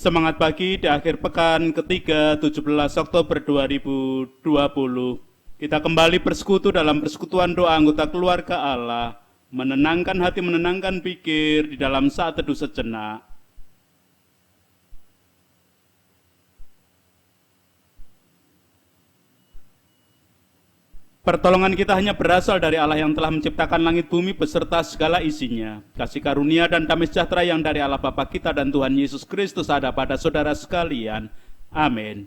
Semangat pagi di akhir pekan ketiga 17 Oktober 2020. Kita kembali bersekutu dalam persekutuan doa anggota keluarga Allah, menenangkan hati, menenangkan pikir di dalam saat teduh sejenak. Pertolongan kita hanya berasal dari Allah yang telah menciptakan langit bumi beserta segala isinya. Kasih karunia dan damai sejahtera yang dari Allah Bapa kita dan Tuhan Yesus Kristus ada pada saudara sekalian. Amin.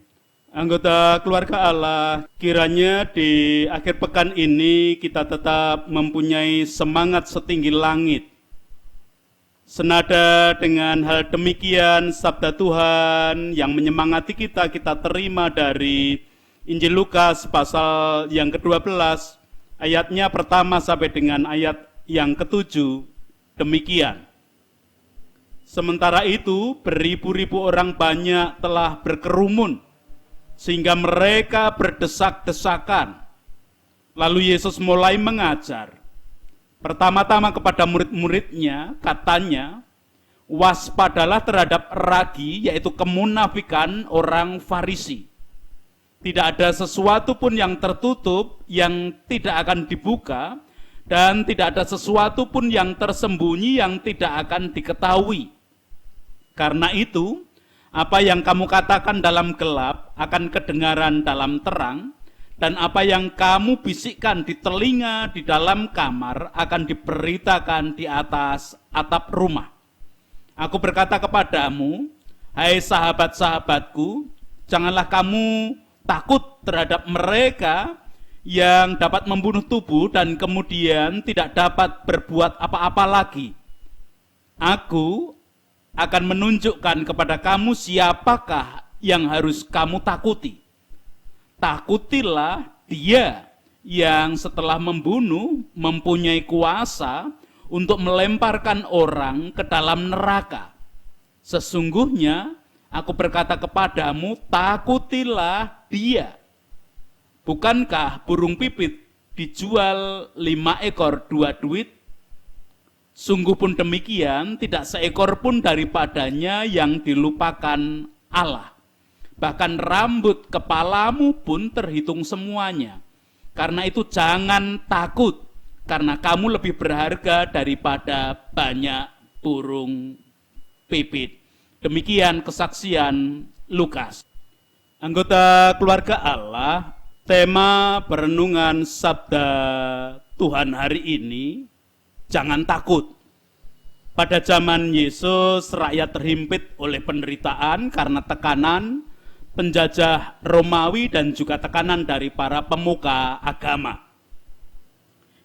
Anggota keluarga Allah, kiranya di akhir pekan ini kita tetap mempunyai semangat setinggi langit. Senada dengan hal demikian, sabda Tuhan yang menyemangati kita terima dari Injil Lukas pasal yang ke-12, ayatnya pertama sampai dengan ayat yang ke-7, demikian. Sementara itu, beribu-ribu orang banyak telah berkerumun, sehingga mereka berdesak-desakan. Lalu Yesus mulai mengajar. Pertama-tama kepada murid-muridnya, katanya, waspadalah terhadap ragi, yaitu kemunafikan orang Farisi. Tidak ada sesuatu pun yang tertutup yang tidak akan dibuka, dan tidak ada sesuatu pun yang tersembunyi yang tidak akan diketahui. Karena itu, apa yang kamu katakan dalam gelap akan kedengaran dalam terang, dan apa yang kamu bisikkan di telinga di dalam kamar akan diberitakan di atas atap rumah. Aku berkata kepadamu, hai sahabat-sahabatku, janganlah kamu takut terhadap mereka yang dapat membunuh tubuh dan kemudian tidak dapat berbuat apa-apa lagi. Aku akan menunjukkan kepada kamu siapakah yang harus kamu takuti. Takutilah dia yang setelah membunuh mempunyai kuasa untuk melemparkan orang ke dalam neraka. Sesungguhnya aku berkata kepadamu, takutilah dia. Bukankah burung pipit dijual 5 ekor 2 duit? Sungguh pun demikian, tidak seekor pun daripadanya yang dilupakan Allah. Bahkan rambut kepalamu pun terhitung semuanya. Karena itu jangan takut, karena kamu lebih berharga daripada banyak burung pipit. Demikian kesaksian Lukas. Anggota keluarga Allah, tema perenungan sabda Tuhan hari ini, jangan takut. Pada zaman Yesus, rakyat terhimpit oleh penderitaan karena tekanan penjajah Romawi dan juga tekanan dari para pemuka agama.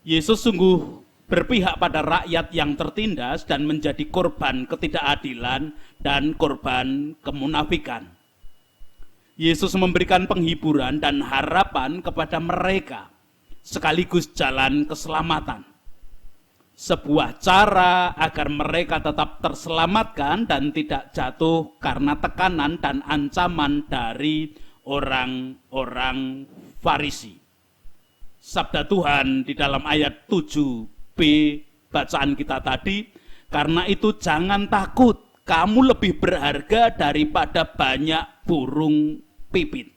Yesus sungguh berpihak pada rakyat yang tertindas dan menjadi korban ketidakadilan dan korban kemunafikan. Yesus memberikan penghiburan dan harapan kepada mereka, sekaligus jalan keselamatan. Sebuah cara agar mereka tetap terselamatkan dan tidak jatuh karena tekanan dan ancaman dari orang-orang Farisi. Sabda Tuhan di dalam ayat 7b bacaan kita tadi, karena itu jangan takut, kamu lebih berharga daripada banyak burung pipit.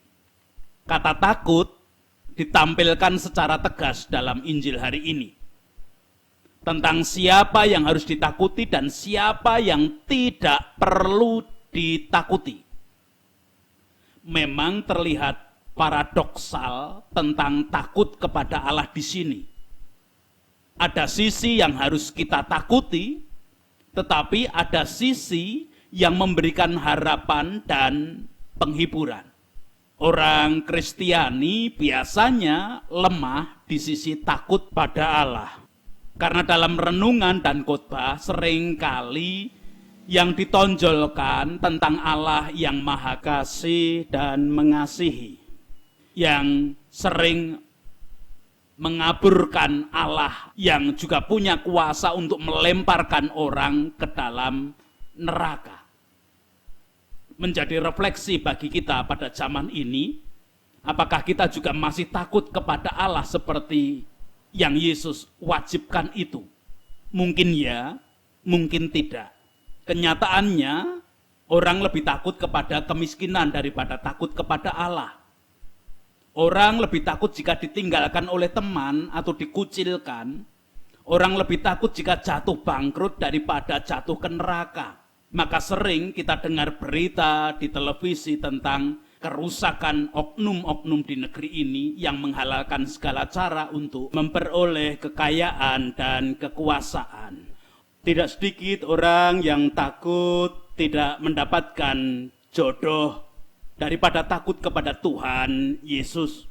Kata takut ditampilkan secara tegas dalam Injil hari ini. Tentang siapa yang harus ditakuti dan siapa yang tidak perlu ditakuti. Memang terlihat paradoksal tentang takut kepada Allah di sini. Ada sisi yang harus kita takuti, tetapi ada sisi yang memberikan harapan dan penghiburan. Orang Kristiani biasanya lemah di sisi takut pada Allah. Karena dalam renungan dan khotbah seringkali yang ditonjolkan tentang Allah yang Maha Kasih dan mengasihi. Yang sering mengaburkan Allah yang juga punya kuasa untuk melemparkan orang ke dalam neraka. Menjadi refleksi bagi kita pada zaman ini, apakah kita juga masih takut kepada Allah seperti yang Yesus wajibkan itu? Mungkin ya, mungkin tidak. Kenyataannya, Orang lebih takut kepada kemiskinan daripada takut kepada Allah. Orang lebih takut jika ditinggalkan oleh teman atau dikucilkan. Orang lebih takut jika jatuh bangkrut daripada jatuh ke neraka. Maka sering kita dengar berita di televisi tentang kerusakan oknum-oknum di negeri ini yang menghalalkan segala cara untuk memperoleh kekayaan dan kekuasaan. Tidak sedikit orang yang takut tidak mendapatkan jodoh daripada takut kepada Tuhan Yesus.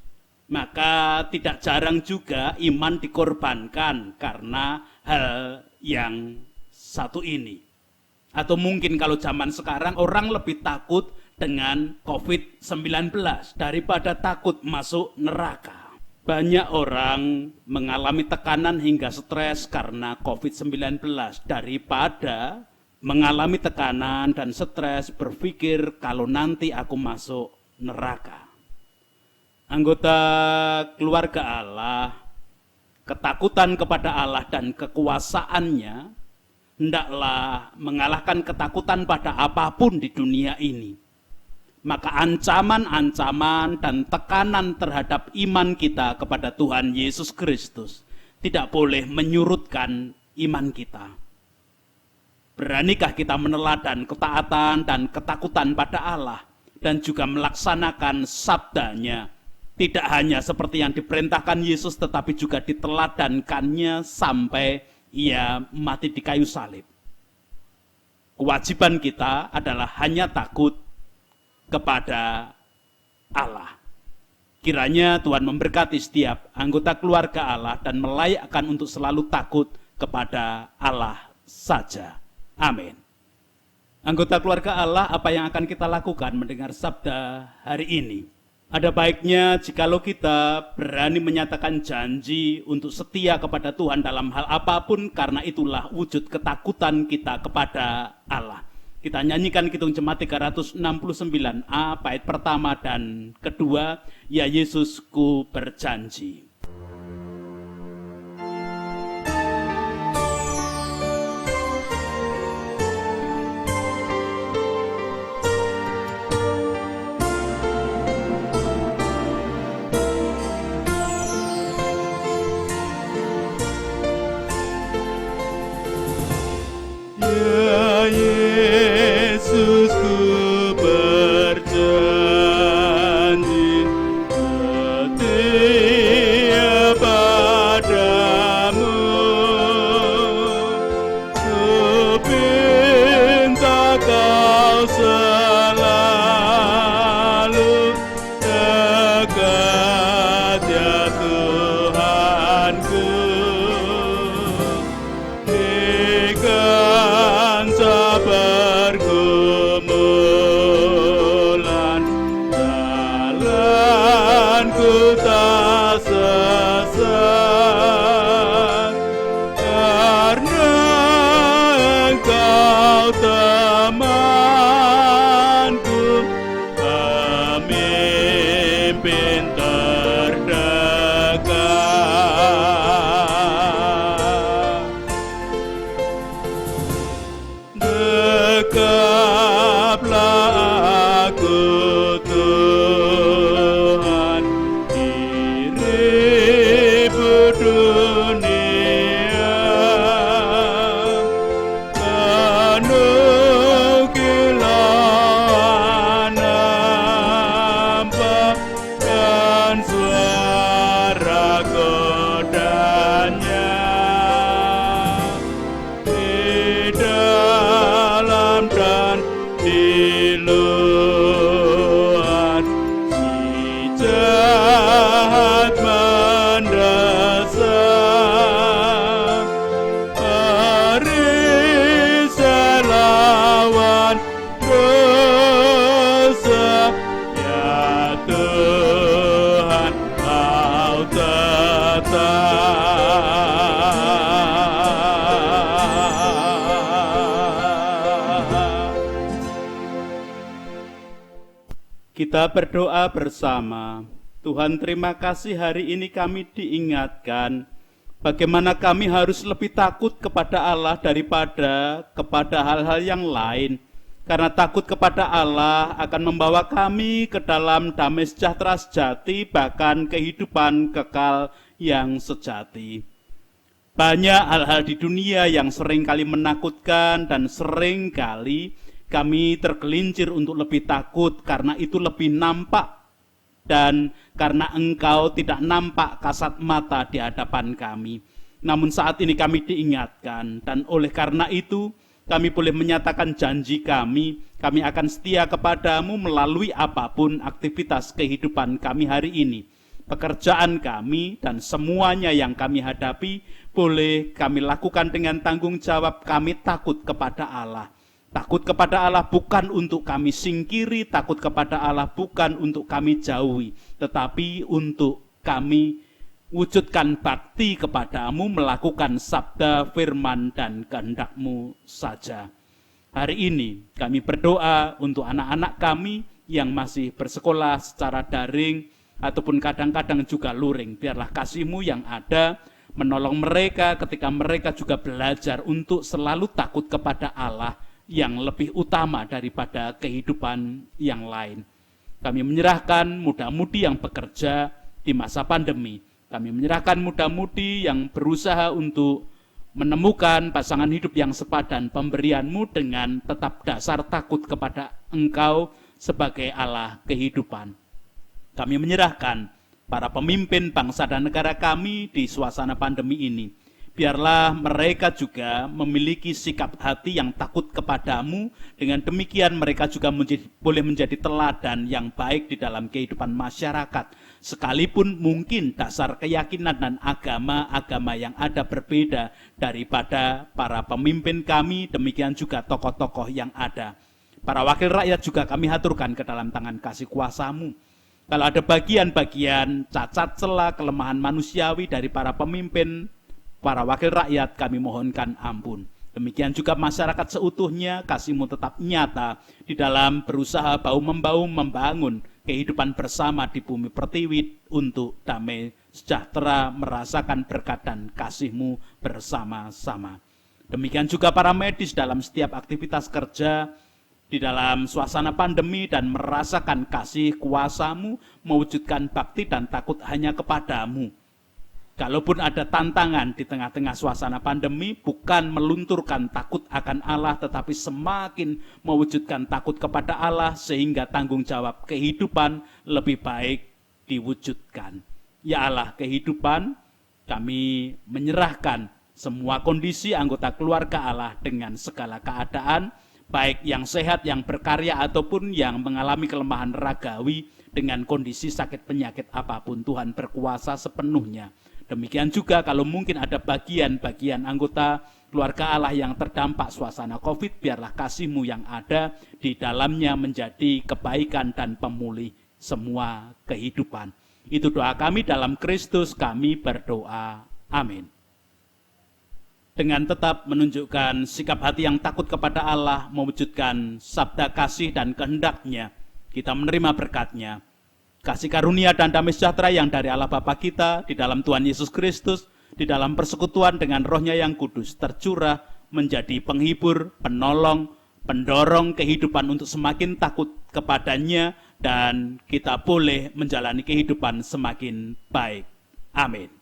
Maka tidak jarang juga iman dikorbankan karena hal yang satu ini. Atau mungkin kalau zaman sekarang orang lebih takut dengan COVID-19 daripada takut masuk neraka. Banyak orang mengalami tekanan hingga stres karena COVID-19 daripada mengalami tekanan dan stres berpikir kalau nanti aku masuk neraka. Anggota keluarga Allah, ketakutan kepada Allah dan kekuasaannya hendaklah mengalahkan ketakutan pada apapun di dunia ini. Maka ancaman-ancaman dan tekanan terhadap iman kita kepada Tuhan Yesus Kristus tidak boleh menyurutkan iman kita. Beranikah kita meneladan ketaatan dan ketakutan pada Allah dan juga melaksanakan sabdanya, tidak hanya seperti yang diperintahkan Yesus tetapi juga diteladankannya sampai ia mati di kayu salib. Kewajiban kita adalah hanya takut kepada Allah. Kiranya Tuhan memberkati setiap anggota keluarga Allah dan melayakkan untuk selalu takut kepada Allah saja. Amin. Anggota keluarga Allah, apa yang akan kita lakukan mendengar sabda hari ini? Ada baiknya jikalau kita berani menyatakan janji untuk setia kepada Tuhan dalam hal apapun, karena itulah wujud ketakutan kita kepada Allah. Kita nyanyikan Kidung Jemaat 369a, bait pertama dan kedua, Ya Yesus ku berjanji. Kita berdoa bersama. Tuhan, terima kasih hari ini kami diingatkan bagaimana kami harus lebih takut kepada Allah daripada kepada hal-hal yang lain. Karena takut kepada Allah akan membawa kami ke dalam damai sejahtera sejati, bahkan kehidupan kekal yang sejati. Banyak hal-hal di dunia yang seringkali menakutkan dan seringkali kami tergelincir untuk lebih takut karena itu lebih nampak dan karena Engkau tidak nampak kasat mata di hadapan kami. Namun saat ini kami diingatkan dan oleh karena itu kami boleh menyatakan janji kami akan setia kepadamu melalui apapun aktivitas kehidupan kami hari ini. Pekerjaan kami dan semuanya yang kami hadapi boleh kami lakukan dengan tanggung jawab kami takut kepada Allah. Takut kepada Allah bukan untuk kami singkiri, takut kepada Allah bukan untuk kami jauhi, tetapi untuk kami wujudkan bakti kepadamu, melakukan sabda, firman, dan kehendak-Mu saja. Hari ini kami berdoa untuk anak-anak kami yang masih bersekolah secara daring, ataupun kadang-kadang juga luring. Biarlah kasih-Mu yang ada menolong mereka ketika mereka juga belajar untuk selalu takut kepada Allah yang lebih utama daripada kehidupan yang lain. Kami menyerahkan muda-mudi yang bekerja di masa pandemi. Kami menyerahkan muda-mudi yang berusaha untuk menemukan pasangan hidup yang sepadan, pemberian-Mu dengan tetap dasar takut kepada Engkau sebagai Allah kehidupan. Kami menyerahkan para pemimpin bangsa dan negara kami di suasana pandemi ini. Biarlah mereka juga memiliki sikap hati yang takut kepadamu. Dengan demikian mereka juga boleh menjadi teladan yang baik di dalam kehidupan masyarakat. Sekalipun mungkin dasar keyakinan dan agama-agama yang ada berbeda daripada para pemimpin kami, demikian juga tokoh-tokoh yang ada. Para wakil rakyat juga kami haturkan ke dalam tangan kasih kuasa-Mu. Kalau ada bagian-bagian cacat celah, kelemahan manusiawi dari para pemimpin, para wakil rakyat, kami mohonkan ampun. Demikian juga masyarakat seutuhnya, kasih-Mu tetap nyata di dalam berusaha bahu-membahu membangun kehidupan bersama di bumi pertiwi untuk damai sejahtera, merasakan berkat dan kasih-Mu bersama-sama. Demikian juga para medis dalam setiap aktivitas kerja, di dalam suasana pandemi dan merasakan kasih kuasa-Mu, mewujudkan bakti dan takut hanya kepadamu. Kalaupun ada tantangan di tengah-tengah suasana pandemi, bukan melunturkan takut akan Allah, tetapi semakin mewujudkan takut kepada Allah, sehingga tanggung jawab kehidupan lebih baik diwujudkan. Ya Allah kehidupan, kami menyerahkan semua kondisi anggota keluarga Allah dengan segala keadaan, baik yang sehat, yang berkarya, ataupun yang mengalami kelemahan ragawi dengan kondisi sakit penyakit apapun. Tuhan berkuasa sepenuhnya. Demikian juga kalau mungkin ada bagian-bagian anggota keluarga Allah yang terdampak suasana COVID, biarlah kasih-Mu yang ada di dalamnya menjadi kebaikan dan pemulih semua kehidupan. Itu doa kami dalam Kristus, kami berdoa. Amin. Dengan tetap menunjukkan sikap hati yang takut kepada Allah, mewujudkan sabda kasih dan kehendak-Nya, kita menerima berkat-Nya. Kasih karunia dan damai sejahtera yang dari Allah Bapa kita, di dalam Tuhan Yesus Kristus, di dalam persekutuan dengan Roh-Nya yang kudus, tercurah menjadi penghibur, penolong, pendorong kehidupan untuk semakin takut kepadanya, dan kita boleh menjalani kehidupan semakin baik. Amin.